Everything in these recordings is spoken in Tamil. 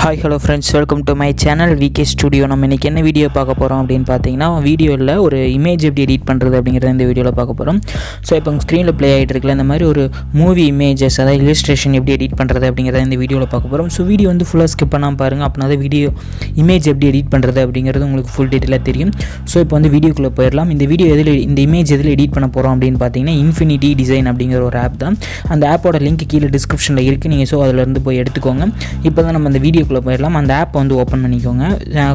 Hi hello friends, welcome to my channel VK studio. நம்ம இன்றைக்கி என்ன வீடியோ பார்க்க போகிறோம் அப்படின்னு பார்த்தீங்கன்னா, வீடியோவில் ஒரு இமேஜ் எப்படி எடிட் பண்ணுறது அப்படிங்கிறத இந்த வீடியோவில் பார்க்க போகிறோம். ஸோ இப்போ உங்கள் ஸ்க்ரீனில் ப்ளே ஆகிட்டு இருக்குல்ல, இந்த மாதிரி ஒரு மூவி இமேஜஸ், அதாவது இல்லஸ்ட்ரேஷன் எப்படி எடிட் பண்ணுறது அப்படிங்கிறத இந்த வீடியோவில் பார்க்க போகிறோம். ஸோ வீடியோ வந்து ஃபுல்லாக ஸ்கிப் பண்ணாமல் பாருங்கள், அப்படின்னா தான் வீடியோ இமேஜ் எப்படி எடிட் பண்ணுறது அப்படிங்கிறது உங்களுக்கு ஃபுல் டீட்டெயிலாக தெரியும். ஸோ இப்போ வந்து வீடியோக்குள்ளே போயிடலாம். இந்த இமேஜ் எதில் எடிட் பண்ண போகிறோம் அப்படின்னு பார்த்தீங்கன்னா, இன்ஃபினிட்டி டிசைன் அப்படிங்கிற ஒரு ஆப் தான். அந்த ஆப்போட லிங்க் கீழே டிஸ்கிரிப்ஷனில் இருக்குது, நீங்கள் ஸோ அதிலேருந்து போய் எடுத்துக்கோங்க. இப்போ தான் நம்ம அந்த வீடியோக்குள்ளே போயிடலாம். அந்த ஆப் வந்து ஓப்பன் பண்ணிக்கோங்க.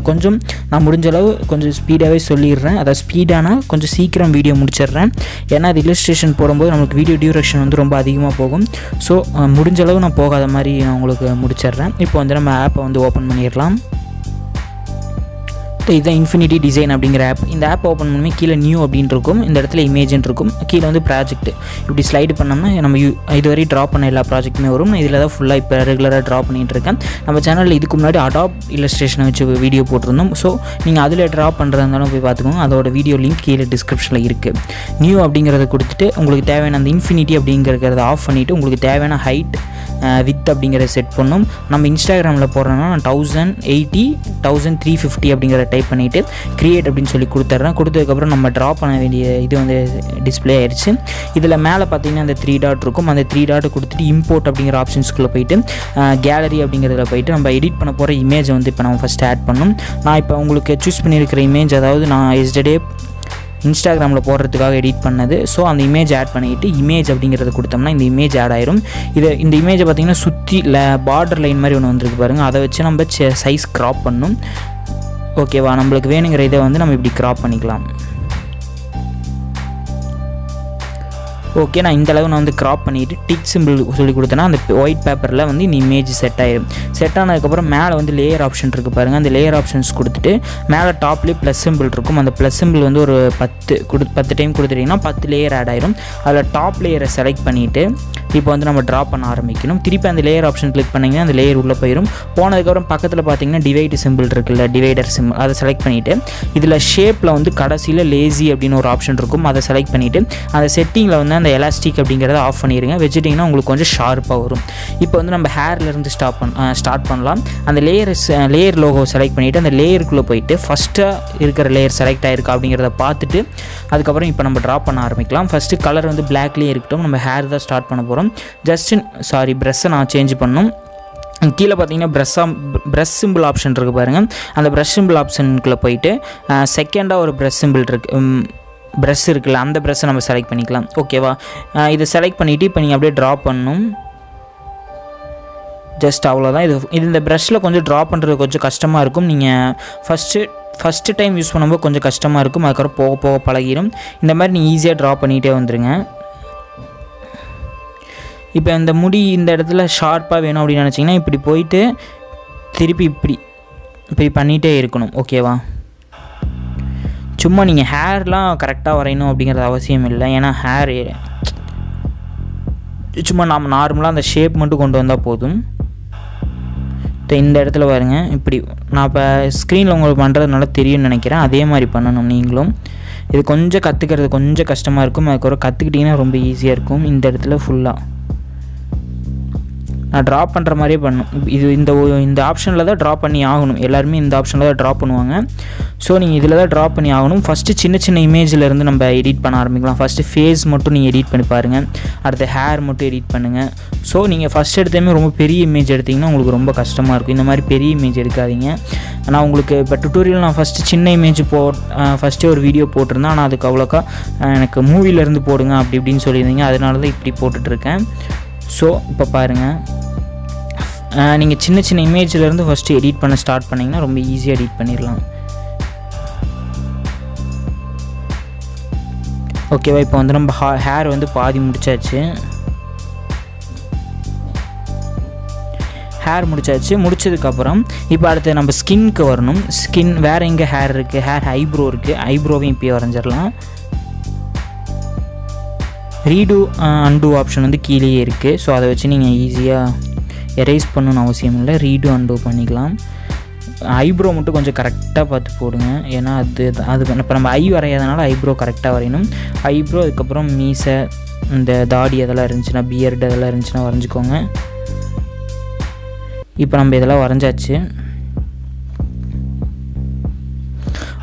கொஞ்சம் நான் முடிஞ்ச அளவு கொஞ்சம் ஸ்பீடாகவே சொல்லிடுறேன், அதாவது ஸ்பீடானா கொஞ்சம் சீக்கிரம் வீடியோ முடிச்சிடுறேன். ஏன்னா அது இல்லஸ்ட்ரேஷன் போடும்போது நமக்கு வீடியோ டியூரேஷன் வந்து ரொம்ப அதிகமாக போகும். ஸோ முடிஞ்ச அளவு நான் போகாத மாதிரி நான் உங்களுக்கு முடிச்சிடுறேன். இப்போ வந்து நம்ம ஆப்பை வந்து ஓப்பன் பண்ணிடலாம். இதுதான் இன்ஃபினிட்டி டிசைன் அப்படிங்கிற ஆப். இந்த ஆப் ஓப்பன் பண்ணி கீழே நியூ அப்படின்னு இருக்கும், இந்த இடத்துல இமேஜ்னு இருக்கும், கீழே வந்து ப்ராஜெக்ட். இப்படி ஸ்லைடு பண்ணோம்னா நம்ம இதுவரை ட்ரா பண்ண எல்லா ப்ராஜெக்ட்டுமே வரும். இதில் தான் ஃபுல்லாக இப்போ ரெகுலராக ட்ரா பண்ணிகிட்டு இருக்கேன். நம்ம சேனலில் இதுக்கு முன்னாடி அடாப் இல்லஸ்ட்ரேஷனை வச்சு வீடியோ போட்டிருந்தோம். ஸோ நீங்கள் அதில் ட்ரா பண்ணுறதா இருந்தாலும் போய் பார்த்துக்கோங்க. அதோட வீடியோ லிங்க் கீழே டிஸ்கிரிப்ஷனில் இருக்குது. நியூ அப்படிங்கிறத கொடுத்துட்டு உங்களுக்கு தேவையான அந்த இன்ஃபினிட்டி அப்படிங்கிறத ஆஃப் பண்ணிவிட்டு உங்களுக்கு தேவையான ஹைட் வித் அப்படிங்கிறத செட் பண்ணணும். நம்ம இன்ஸ்டாகிராமில் போடுறோன்னா நான் 1080 1350 அப்படிங்கிற டைப் பண்ணிவிட்டு க்ரியேட் அப்படின்னு சொல்லி கொடுத்துட்றேன். கொடுத்ததுக்கப்புறம் நம்ம ட்ரா பண்ண வேண்டிய இது வந்து டிஸ்பிளே ஆயிடுச்சு. இதில் மேலே பார்த்தீங்கன்னா அந்த 3 டாட் இருக்கும். அந்த 3 டாட்டை கொடுத்துட்டு இம்போர்ட் அப்படிங்கிற ஆப்ஷன்ஸ்குள்ளே போயிட்டு கேலரி அப்படிங்கிறதுல போயிட்டு நம்ம எடிட் பண்ண போகிற இமேஜை வந்து இப்போ நம்ம ஃபஸ்ட்டு ஆட் பண்ணணும். நான் இப்போ உங்களுக்கு சூஸ் பண்ணியிருக்கிற இமேஜ், அதாவது நான் எஸ்டர்டே இன்ஸ்டாகிராமில் போடுறதுக்காக எடிட் பண்ணது. ஸோ அந்த இமேஜ் ஆட் பண்ணிவிட்டு இமேஜ் அப்படிங்கிறத கொடுத்தோம்னா இந்த இமேஜ் ஆட் ஆயிரும். இந்த இமேஜை பார்த்திங்கன்னா சுற்றி பார்டர் லைன் மாதிரி ஒன்று வந்துருக்கு பாருங்கள். அதை வச்சு நம்ம சைஸ் க்ராப் பண்ணணும். ஓகேவா, நம்மளுக்கு வேணுங்கிற இதை வந்து நம்ம இப்படி க்ராப் பண்ணிக்கலாம். ஓகே, நான் இந்தளவு நான் வந்து க்ராப் பண்ணிவிட்டு டிக் சிம்பிள் சொல்லி கொடுத்தேன்னா அந்த ஒயிட் பேப்பரில் வந்து இந்த இமேஜ் செட் ஆயிடும். செட் ஆனதுக்கப்புறம் மேலே வந்து லேயர் ஆப்ஷன் இருக்குது பாருங்கள். அந்த லேயர் ஆப்ஷன்ஸ் கொடுத்துட்டு மேலே டாப்லேயே ப்ளஸ் சிம்பிள் இருக்கும். அந்த ப்ளஸ் சிம்பிள் வந்து ஒரு 10 டைம் கொடுத்துட்டிங்கன்னா 10 லேயர் ஆட் ஆயிரும். அதில் டாப் லேயரை செலக்ட் பண்ணிவிட்டு இப்போ வந்து நம்ம ட்ரா பண்ண ஆரம்பிக்கணும். திருப்பி அந்த லேயர் ஆப்ஷன் கிளிக் பண்ணிங்கன்னா அந்த லேயர் உள்ளே போயிடும். போனதுக்கப்புறம் பக்கத்தில் பார்த்தீங்கன்னா டிவைடு சிம்பிள் இருக்குல்ல, டிவைடர் சிம்பிள், அதை செலக்ட் பண்ணிவிட்டு இதில் ஷேப்பில் வந்து கடைசியில் லேசி அப்படின்னு ஒரு ஆப்ஷன் இருக்கும். அதை செலக்ட் பண்ணிவிட்டு அந்த செட்டிங்கில் வந்து அந்த எலாஸ்டிக் அப்படிங்கிறத ஆஃப் பண்ணிடுங்க. வச்சுட்டிங்கன்னா உங்களுக்கு கொஞ்சம் ஷார்ப்பாக வரும். இப்போ வந்து நம்ம ஹேர்லேருந்து ஸ்டார்ட் பண்ணலாம். அந்த லேயர் லோகோ செலக்ட் பண்ணிவிட்டு அந்த லேயருக்குள்ளே போயிட்டு ஃபஸ்ட்டாக இருக்கிற லேயர் செலக்ட் ஆகிருக்கா அப்படிங்கிறத பார்த்துட்டு அதுக்கப்புறம் இப்போ நம்ம ட்ரா பண்ண ஆரம்பிக்கலாம். ஃபஸ்ட்டு கலர் வந்து பிளாக்லேயே இருக்கட்டும், நம்ம ஹேர் தான் ஸ்டார்ட் பண்ண போகிறோம். ப்ரெஷ்ஷை நான் சேஞ்ச் பண்ணணும். கீழே பார்த்தீங்கன்னா ப்ரஷ் சிம்பிள் ஆப்ஷன் இருக்குது பாருங்கள். அந்த ப்ரஷ் சிம்பிள் ஆப்ஷனுக்குள்ளே போயிட்டு செகண்டாக ஒரு ப்ரஷ் சிம்பிள் ப்ரஷ் இருக்குல்ல, அந்த ப்ரஷ்ஷை நம்ம செலக்ட் பண்ணிக்கலாம். ஓகேவா, இதை செலக்ட் பண்ணிவிட்டு இப்போ நீங்கள் அப்படியே ட்ரா பண்ணணும். ஜஸ்ட் அவ்வளோதான். இது இந்த ப்ரஷ்ஷில் கொஞ்சம் ட்ரா பண்ணுறது கொஞ்சம் கஷ்டமாக இருக்கும். நீங்கள் ஃபஸ்ட்டு டைம் யூஸ் பண்ணும்போது கொஞ்சம் கஷ்டமாக இருக்கும். அதுக்கப்புறம் போக போக பழகிடும். இந்த மாதிரி நீங்கள் ஈஸியாக ட்ரா பண்ணிகிட்டே வந்துடுங்க. இப்போ இந்த முடி இந்த இடத்துல ஷார்ப்பாக வேணும் அப்படின்னு நினச்சிங்கன்னா இப்படி போயிட்டு திருப்பி இப்படி பண்ணிகிட்டே இருக்கணும். ஓகேவா, சும்மா நீங்கள் ஹேர்லாம் கரெக்டாக வரையணும் அப்படிங்கிறது அவசியம் இல்லை. ஏன்னா ஹேர் சும்மா நம்ம நார்மலாக அந்த ஷேப் மட்டும் கொண்டு வந்தால் போதும். இந்த இடத்துல பாருங்க, இப்படி நான் இப்போ ஸ்க்ரீனில் உங்களுக்கு பண்ணுறதுனால தெரியும்னு நினைக்கிறேன். அதே மாதிரி பண்ணணும் நீங்களும். இது கொஞ்சம் கற்றுக்கிறது கொஞ்சம் கஷ்டமாக இருக்கும். அதுக்கப்புறம் கற்றுக்கிட்டிங்கன்னா ரொம்ப ஈஸியாக இருக்கும். இந்த இடத்துல ஃபுல்லாக நான் ட்ரா பண்ணுற மாதிரியே பண்ணணும். இது இந்த ஆப்ஷனில் தான் ட்ரா பண்ணி ஆகணும். எல்லாருமே இந்த ஆப்ஷனில் தான் ட்ரா பண்ணுவாங்க. ஸோ நீங்கள் இதில் தான் ட்ரா பண்ணி ஆகணும். ஃபஸ்ட்டு சின்ன இமேஜிலேருந்து நம்ம எடிட் பண்ண ஆரம்பிக்கலாம். ஃபஸ்ட்டு ஃபேஸ் மட்டும் நீங்கள் எடிட் பண்ணி பாருங்கள். அடுத்து ஹேர் மட்டும் எடிட் பண்ணுங்கள். ஸோ நீங்கள் ஃபஸ்ட் எடுத்தமே ரொம்ப பெரிய இமேஜ் எடுத்திங்கன்னா உங்களுக்கு ரொம்ப கஷ்டமாக இருக்கும். இந்த மாதிரி பெரிய இமேஜ் எடுக்காதீங்க. நான் உங்களுக்கு இப்போ டுட்டோரியல் நான் ஃபஸ்ட்டு சின்ன இமேஜ் ஃபஸ்ட்டே ஒரு வீடியோ போட்டிருந்தேன். ஆனால் அதுக்கு அவ்வளோக்கா எனக்கு மூவிலேருந்து போடுங்க அப்படி இப்படின்னு சொல்லியிருந்தீங்க. அதனால தான் இப்படி போட்டுட்ருக்கேன். ஸோ இப்போ பாருங்கள், நீங்கள் சின்ன இமேஜிலேருந்து ஃபஸ்ட்டு எடிட் பண்ண ஸ்டார்ட் பண்ணிங்கன்னா ரொம்ப ஈஸியாக எடிட் பண்ணிடலாம். ஓகேவா, இப்போ வந்து நம்ம ஹேர் வந்து பாதி முடிச்சாச்சு. ஹேர் முடிச்சாச்சு. முடிச்சதுக்கப்புறம் இப்போ அடுத்து நம்ம ஸ்கின்க்கு வரணும். ஸ்கின் வேறு எங்கே ஹேர் இருக்குது, ஹேர் ஐப்ரோ இருக்குது. ஐப்ரோவையும் இப்போயே வரைஞ்சிடலாம். ரீடூ அன்டூ ஆப்ஷன் வந்து கீழேயே இருக்குது. ஸோ அதை வச்சு நீங்கள் ஈஸியாக எரேஸ் பண்ணணும்னு அவசியம் இல்லை, ரீடூ அன்டூ பண்ணிக்கலாம். ஐப்ரோ மட்டும் கொஞ்சம் கரெக்டாக பார்த்து போடுங்க, ஏன்னா அது இப்போ நம்ம ஐ வரையாதனால ஐப்ரோ கரெக்டாக வரையணும். ஐப்ரோ அதுக்கப்புறம் மீசை, இந்த தாடி அதெல்லாம் இருந்துச்சுன்னா, பியர்டு அதெல்லாம் இருந்துச்சுன்னா வரைஞ்சிக்கோங்க. இப்போ நம்ம இதெல்லாம் வரைஞ்சாச்சு.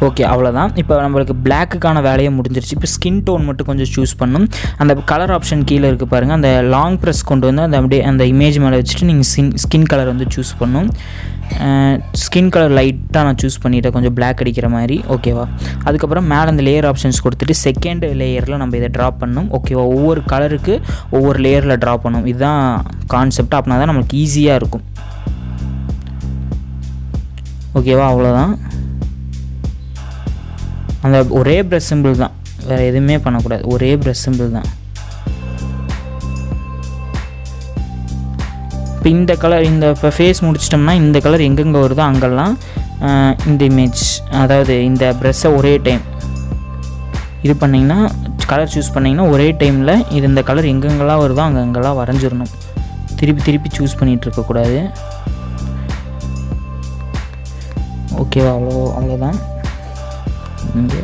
ஓகே, அவ்வளோதான். இப்போ நம்மளுக்கு பிளாக்குக்கான வேலையை முடிஞ்சிருச்சு. இப்போ ஸ்கின் டோன் மட்டும் கொஞ்சம் சூஸ் பண்ணணும். அந்த கலர் ஆப்ஷன் கீழே இருக்குது பாருங்கள், அந்த லாங் ப்ரெஸ் கொண்டு வந்து அந்த அப்படியே அந்த இமேஜ் மேலே வச்சுட்டு நீங்கள் ஸ்கின் கலர் வந்து சூஸ் பண்ணணும். ஸ்கின் கலர் லைட்டாக நான் சூஸ் பண்ணிவிட்டேன், கொஞ்சம் பிளாக் அடிக்கிற மாதிரி. ஓகேவா? அதுக்கப்புறம் மேலே அந்த லேயர் ஆப்ஷன்ஸ் கொடுத்துட்டு செகண்ட் லேயரில் நம்ம இதை ட்ரா பண்ணணும். ஓகேவா? ஒவ்வொரு கலருக்கு ஒவ்வொரு லேயரில் ட்ரா பண்ணணும். இதுதான் கான்செப்ட். அப்படின்னா தான் நமக்கு ஈஸியாக இருக்கும். ஓகேவா? அவ்வளோதான். அந்த ஒரே ப்ரஷ் சிம்பிள் தான், வேறு எதுவுமே பண்ணக்கூடாது. ஒரே ப்ரஷ் சிம்பிள் தான். இப்போ இந்த கலர், இப்போ ஃபேஸ் முடிச்சிட்டோம்னா இந்த கலர் எங்கெங்கே வருதோ அங்கெல்லாம் இந்த இமேஜ், அதாவது இந்த ப்ரெஷ்ஷை ஒரே டைம் இது பண்ணிங்கன்னா, கலர் சூஸ் பண்ணிங்கன்னா ஒரே டைமில் இந்த கலர் எங்கெங்கெல்லாம் வருதோ அங்கெங்கெல்லாம் வரைஞ்சிடணும். திருப்பி சூஸ் பண்ணிகிட்டு இருக்கக்கூடாது. ஓகேவா? அவ்வளோதான். இங்கே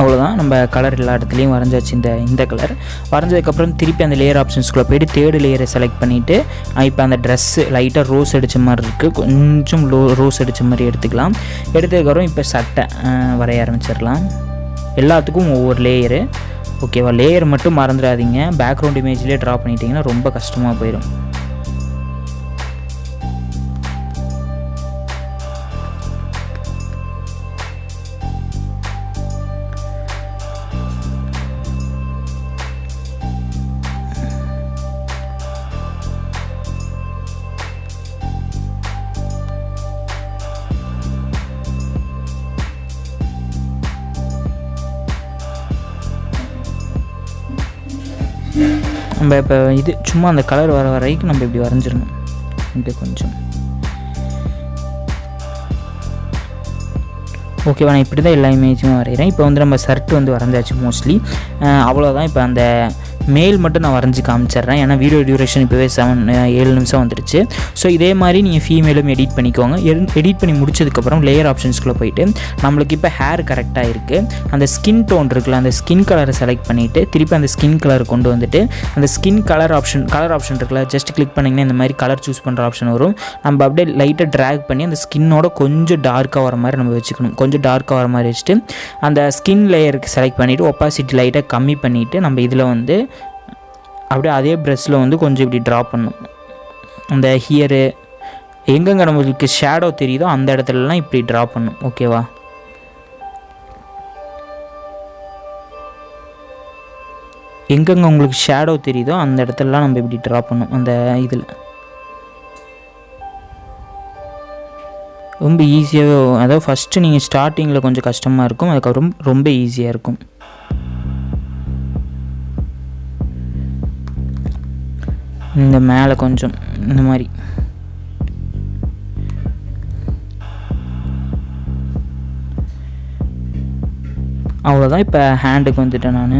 அவ்வளோதான். நம்ம கலர் எல்லா இடத்துலையும் வரைஞ்சாச்சு. இந்த கலர் வரைஞ்சதுக்கப்புறம் திருப்பி அந்த லேயர் ஆப்ஷன்ஸ்குள்ளே போய்ட்டு தேர்டு லேயரை செலக்ட் பண்ணிவிட்டு இப்போ அந்த ட்ரெஸ்ஸு லைட்டாக ரோஸ் அடித்த மாதிரி இருக்குது, கொஞ்சம் ரோஸ் அடித்த மாதிரி எடுத்துக்கலாம். எடுத்ததுக்கப்புறம் இப்போ சட்டை வரைய ஆரம்பிச்சிடலாம். எல்லாத்துக்கும் ஒவ்வொரு லேயரு. ஓகேவா? லேயர் மட்டும் மறந்துடாதீங்க, பேக்ரவுண்ட் இமேஜ்லேயே ட்ரா பண்ணிட்டீங்கன்னா ரொம்ப கஷ்டமாக போயிடும். நம்ம இப்போ இது சும்மா அந்த கலர் வர வரைக்கும் நம்ம இப்படி வரைஞ்சிடணும். இப்படி கொஞ்சம் ஓகேவா? நான் இப்படி தான் எல்லா இமேஜும் வரைகிறேன். இப்போ வந்து நம்ம ஷர்ட் வந்து வரைஞ்சாச்சு மோஸ்ட்லி. அவ்வளோதான். இப்போ அந்த மேல் மட்டும் நான் வரைஞ்சி காமிச்சிட்றேன், ஏன்னா வீடியோ டியூரேஷன் இப்போவே 7 நிமிஷம் வந்துருச்சு. ஸோ இதே மாதிரி நீங்கள் ஃபீமேலும் எடிட் பண்ணிக்கோங்க. எடிட் பண்ணி முடிச்சதுக்கப்புறம் லேயர் ஆப்ஷன்ஸ்குள்ளே போயிட்டு நம்மளுக்கு இப்போ ஹேர் கரெக்டாக இருக்குது. அந்த ஸ்கின் டோன் இருக்குல்ல, அந்த ஸ்கின் கலரை செலக்ட் பண்ணிவிட்டு திருப்பி அந்த ஸ்கின் கலர் கொண்டு வந்துட்டு அந்த ஸ்கின் கலர் ஆப்ஷன் இருக்குல்ல, ஜஸ்ட் கிளிக் பண்ணிங்கன்னா இந்த மாதிரி கலர் சூஸ் பண்ணுற ஆப்ஷன் வரும். நம்ம அப்படியே லைட்டாக ட்ராக் பண்ணி அந்த ஸ்கின்னோட கொஞ்சம் டார்க்காக வர மாதிரி நம்ம வச்சுக்கணும். கொஞ்சம் டார்க்காக வர மாதிரி வச்சுட்டு அந்த ஸ்கின் லேயருக்கு செலக்ட் பண்ணிவிட்டு ஒப்பாசிட்டி லைட்டாக கம்மி பண்ணிவிட்டு நம்ம இதில் வந்து அப்படியே அதே ப்ரெஷ்ஷில் வந்து கொஞ்சம் இப்படி ட்ரா பண்ணணும். அந்த ஹியரு எங்கெங்கே நம்மளுக்கு ஷேடோ தெரியுதோ அந்த இடத்துலலாம் இப்படி ட்ரா பண்ணணும். ஓகேவா? எங்கெங்கே உங்களுக்கு ஷேடோ தெரியுதோ அந்த இடத்துலலாம் நம்ம இப்படி ட்ரா பண்ணணும். அந்த இதில் ரொம்ப ஈஸியாகவே, அதாவது ஃபஸ்ட்டு நீங்கள் ஸ்டார்டிங்கில் கொஞ்சம் கஷ்டமாக இருக்கும், அதுக்கப்புறம் ரொம்ப ஈஸியாக இருக்கும். இந்த மேலே கொஞ்சம் இந்த மாதிரி அவ்வளோதான். இப்போ ஹேண்டுக்கு வந்துட்டேன் நான்.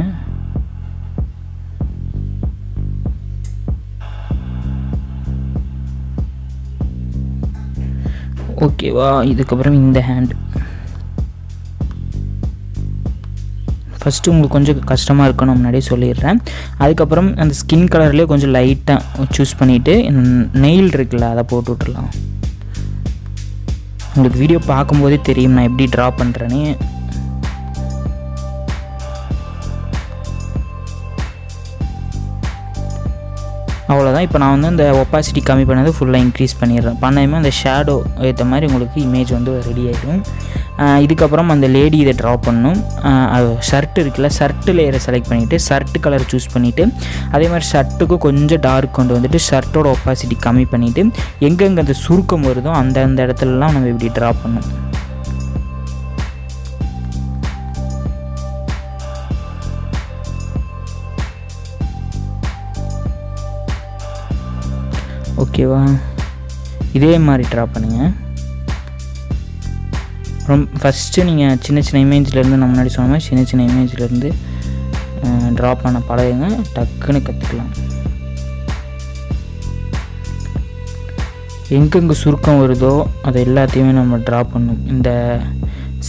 ஓகேவா? இதுக்கப்புறம் இந்த ஹேண்டு ஃபஸ்ட்டு உங்களுக்கு கொஞ்சம் கஷ்டமாக இருக்குன்னு முன்னாடியே சொல்லிடுறேன். அதுக்கப்புறம் அந்த ஸ்கின் கலர்லேயே கொஞ்சம் லைட்டாக சூஸ் பண்ணிவிட்டு நெயில் இருக்குல்ல, அதை போட்டு விட்டுடலாம். உங்களுக்கு வீடியோ பார்க்கும்போதே தெரியும் நான் எப்படி ட்ரா பண்ணுறேன்னு. அவ்வளோதான். இப்போ நான் வந்து அந்த ஒப்பாசிட்டி கம்மி பண்ணது ஃபுல்லாக இன்க்ரீஸ் பண்ணிடுறேன். பண்ணாமல் அந்த ஷேடோ ஏற்ற மாதிரி உங்களுக்கு இமேஜ் வந்து ரெடி ஆகிடும். இதுக்கப்புறம் அந்த லேடி இதை ட்ரா பண்ணணும். ஷர்ட் இருக்குல்ல, ஷர்ட்டு லேயரை செலக்ட் பண்ணிவிட்டு ஷர்ட் கலர் சூஸ் பண்ணிவிட்டு அதே மாதிரி ஷர்ட்டுக்கும் கொஞ்சம் டார்க் கொண்டு வந்துட்டு ஷர்ட்டோட ஒப்பாசிட்டி கம்மி பண்ணிவிட்டு எங்கெங்கே அந்த சுருக்கம் வருதோ அந்த இடத்துலலாம் நம்ம இப்படி ட்ரா பண்ணணும். ஓகேவா, இதே மாதிரி ட்ரா பண்ணுங்கள். ஃபஸ்ட்டு நீங்கள் சின்ன சின்ன இமேஜ்லேருந்து நம்ம முன்னாடி சொன்ன மாதிரி சின்ன சின்ன இமேஜ்லேருந்து ட்ரா பண்ண பழகுங்க, டக்குன்னு கற்றுக்கலாம். எங்கெங்கே சுருக்கம் வருதோ அது எல்லாத்தையுமே நம்ம ட்ரா பண்ணணும். இந்த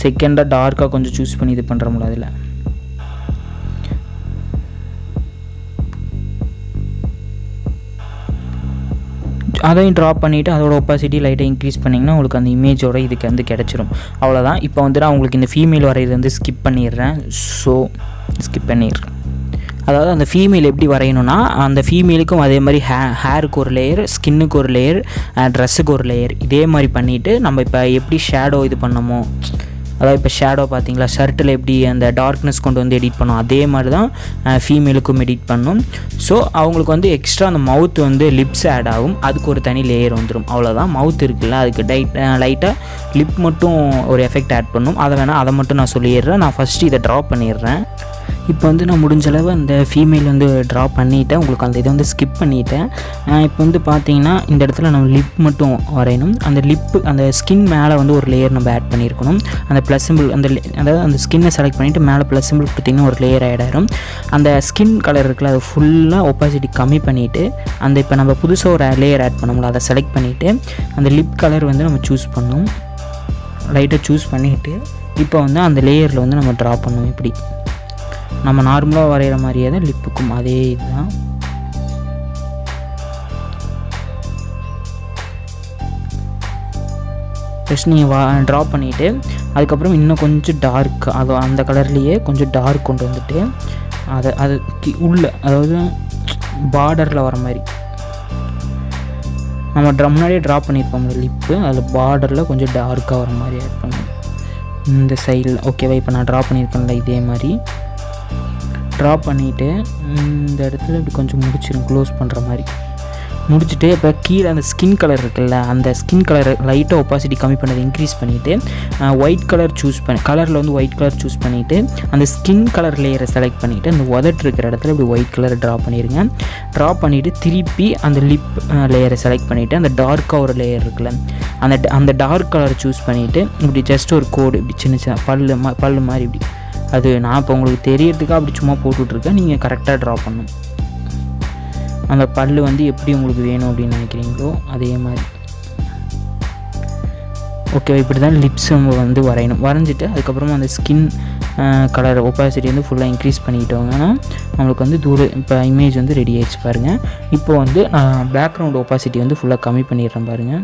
செகண்டாக டார்க்காக கொஞ்சம் சூஸ் பண்ணி இது பண்ணுறோம்ல அதில். அதையும் ட்ரா பண்ணிவிட்டு அதோட ஒப்பாசிட்டி லைட்டாக இன்க்ரீஸ் பண்ணிங்கன்னா உங்களுக்கு அந்த இமேஜோட இதுக்கு வந்து கிடச்சிரும். அவ்வளோதான். இப்போ வந்து நான் உங்களுக்கு இந்த ஃபீமேல் வரைகிறது வந்து ஸ்கிப் பண்ணிடுறேன். ஸோ ஸ்கிப் பண்ணிடுறேன். அதாவது அந்த ஃபீமேல் எப்படி வரையணும்னா அந்த ஃபீமேலுக்கும் அதே மாதிரி ஹேருக்கு ஒரு லேயர், ஸ்கின்னுக்கு ஒரு லேயர், ட்ரெஸ்ஸுக்கு ஒரு லேயர், இதே மாதிரி பண்ணிவிட்டு நம்ம இப்போ எப்படி ஷேடோ இது பண்ணமோ, அதாவது இப்போ ஷேடோ பார்த்தீங்களா ஷர்ட்டில் எப்படி அந்த டார்க்னஸ் கொண்டு வந்து எடிட் பண்ணோம் அதே மாதிரி தான் ஃபீமேலுக்கும் எடிட் பண்ணணும். ஸோ அவங்களுக்கு வந்து எக்ஸ்ட்ரா அந்த மவுத் வந்து லிப்ஸ் ஆட் ஆகும், அதுக்கு ஒரு தனி லேயர் வந்துடும். அவ்வளோதான். மவுத் இருக்குல்ல, அதுக்கு லைட்டாக லிப் மட்டும் ஒரு எஃபெக்ட் ஆட் பண்ணும். அதை மட்டும் நான் சொல்லிடுறேன். நான் ஃபஸ்ட்டு இதை ட்ரா பண்ணிடுறேன். இப்போ வந்து நான் முடிஞ்சளவு அந்த ஃபீமேல் வந்து ட்ரா பண்ணிவிட்டேன். உங்களுக்கு அந்த இதை வந்து ஸ்கிப் பண்ணிவிட்டேன். இப்போ வந்து பார்த்தீங்கன்னா இந்த இடத்துல நம்ம லிப் மட்டும் வரையணும். அந்த லிப்பு அந்த ஸ்கின் மேலே வந்து ஒரு லேயர் நம்ம ஆட் பண்ணியிருக்கணும். அந்த ப்ளஸ் சிம்பிள் அதாவது அந்த ஸ்கின்னை செலக்ட் பண்ணிவிட்டு மேலே ப்ளஸ் சிம்பிள் கொடுத்திங்கன்னா ஒரு லேயர் ஆட் ஆகிடும். அந்த ஸ்கின் கலர் இருக்குல்ல, அது ஃபுல்லாக ஒப்பாசிட்டி கம்மி பண்ணிவிட்டு அந்த இப்போ நம்ம புதுசாக ஒரு லேயர் ஆட் பண்ணோம்ல, அதை செலக்ட் பண்ணிவிட்டு அந்த லிப் கலர் வந்து நம்ம சூஸ் பண்ணணும். லைட்டாக சூஸ் பண்ணிவிட்டு இப்போ வந்து அந்த லேயரில் வந்து நம்ம ட்ரா பண்ணணும். இப்படி நம்ம நார்மலாக வரைகிற மாதிரியே தான் லிப்புக்கும் அதே இதுதான். ஃபஸ்ட் நீங்கள் ட்ரா பண்ணிவிட்டு அதுக்கப்புறம் இன்னும் கொஞ்சம் டார்க் அந்த கலர்லேயே கொஞ்சம் டார்க் கொண்டு வந்துட்டு அது உள்ள அதாவது பார்டரில் வர மாதிரி நம்ம முன்னாடியே ட்ரா பண்ணியிருப்போம் லிப்பு, அதில் பார்டரில் கொஞ்சம் டார்க்காக வர மாதிரி ஆட் பண்ணணும் இந்த சைடில். ஓகேவா, இப்போ நான் ட்ரா பண்ணியிருப்பேன்ல இதே மாதிரி ட்ரா பண்ணிவிட்டு இந்த இடத்துல இப்படி கொஞ்சம் முடிச்சிடும், க்ளோஸ் பண்ணுற மாதிரி முடிச்சுட்டு இப்போ கீழே அந்த ஸ்கின் கலர் இருக்குல்ல, அந்த ஸ்கின் கலர் லைட்டாக ஒப்பாசிட்டி கம்மி பண்ணதை இன்க்ரீஸ் பண்ணிவிட்டு ஒயிட் கலர் கலரில் வந்து ஒயிட் கலர் சூஸ் பண்ணிவிட்டு அந்த ஸ்கின் கலர் லேயரை செலக்ட் பண்ணிவிட்டு அந்த உதட்டு இருக்கிற இடத்துல இப்படி ஒயிட் கலர் ட்ரா பண்ணிடுங்க. ட்ரா பண்ணிவிட்டு திருப்பி அந்த லிப் லேயரை செலக்ட் பண்ணிவிட்டு அந்த டார்க்காக ஒரு லேயர் இருக்குல்ல, அந்த டார்க் கலரை சூஸ் பண்ணிவிட்டு இப்படி ஜஸ்ட் ஒரு கோடு இப்படி சின்ன பல்லு மாதிரி இப்படி, அது நான் இப்போ உங்களுக்கு தெரியறதுக்காக அப்படி சும்மா போட்டுட்ருக்கேன். நீங்கள் கரெக்டாக ட்ரா பண்ணணும். அந்த பல் வந்து எப்படி உங்களுக்கு வேணும் அப்படின்னு நினைக்கிறீங்களோ அதே மாதிரி. ஓகே, இப்படி தான் லிப்ஸ் நம்ம வந்து வரையணும். வரைஞ்சிட்டு அதுக்கப்புறமா அந்த ஸ்கின் கலர் ஒப்பாசிட்டி வந்து ஃபுல்லாக இன்க்ரீஸ் பண்ணிக்கிட்டோங்கன்னா நம்மளுக்கு வந்து இப்போ இமேஜ் வந்து ரெடி ஆகிடுச்சு பாருங்கள். இப்போ வந்து நான் பேக்ரவுண்ட் ஒப்பாசிட்டி வந்து ஃபுல்லாக கம்மி பண்ணிடுறேன் பாருங்கள்.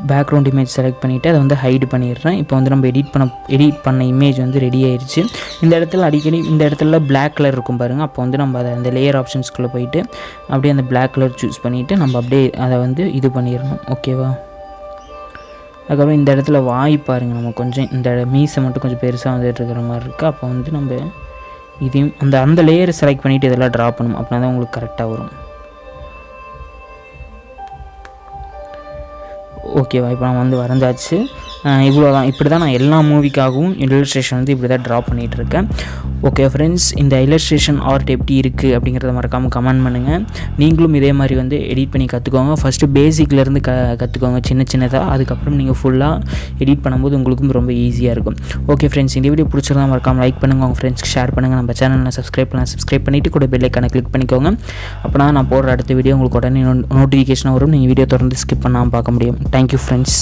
பேக்ரவுண்ட் இமேஜ் செலக்ட் பண்ணிவிட்டு அதை வந்து ஹைடு பண்ணிடுறேன். இப்போ வந்து நம்ம எடிட் பண்ண இமேஜ் வந்து ரெடி ஆயிடுச்சு. இந்த இடத்துல அடிக்கடி இந்த இடத்துல பிளாக் கலர் இருக்கும் பாருங்கள். அப்போ வந்து நம்ம அதை அந்த லேயர் ஆப்ஷன்ஸ்குள்ளே போயிட்டு அப்படியே அந்த பிளாக் கலர் சூஸ் பண்ணிவிட்டு நம்ம அப்படியே அதை வந்து இது பண்ணிடணும். ஓகேவா, அதுக்கப்புறம் இந்த இடத்துல வாய் பாருங்கள், நம்ம கொஞ்சம் இந்த மீசை மட்டும் கொஞ்சம் பெருசாக வந்துட்டு இருக்கிற மாதிரி இருக்குது. அப்போ வந்து நம்ம இதையும் அந்த லேயரை செலக்ட் பண்ணிவிட்டு இதெல்லாம் ட்ரா பண்ணணும். அப்படின்னா தான் உங்களுக்கு கரெக்டாக வரும். ஓகேவா, இப்போ நான் வந்து வரைஞ்சாச்சு. இவ்வளோ தான். இப்படி தான் நான் எல்லா மூவிக்காகவும் இல்லஸ்ட்ரேஷன் வந்து இப்படி தான் ட்ரா பண்ணிகிட்ருக்கேன். ஓகே ஃப்ரெண்ட்ஸ், இந்த இல்லஸ்ட்ரேஷன் ஆர்ட் எப்படி இருக்குது அப்படிங்கிறத மறக்காமல் கமெண்ட் பண்ணுங்கள். நீங்களும் இதே மாதிரி வந்து எடிட் பண்ணி கற்றுக்கோங்க. ஃபஸ்ட்டு பேசிக்லேருந்து கற்றுக்கோங்க சின்னதாக. அதுக்கப்புறம் நீங்கள் ஃபுல்லாக எடிட் பண்ணும்போது உங்களுக்கும் ரொம்ப ஈஸியாக இருக்கும். ஓகே ஃப்ரெண்ட்ஸ், இந்த வீடியோ பிடிச்சிருந்தா மறக்காமல் லைக் பண்ணுங்கள், உங்கள் ஃப்ரெண்ட்ஸ்க்கு ஷேர் பண்ணுங்கள். நம்ம சேனலில் சப்ஸ்கிரைப் பண்ணிவிட்டு கூட பெல் ஐக்கானை கிளிக் பண்ணிக்கோங்க. அப்போனா நான் போடுற அடுத்த வீடியோ உங்களுக்கு உடனே நோட்டிஃபிகேஷன் வரும். நீங்கள் வீடியோ தொடர்ந்து ஸ்கிப் பண்ணாமல் பார்க்க முடியும். Thank you friends.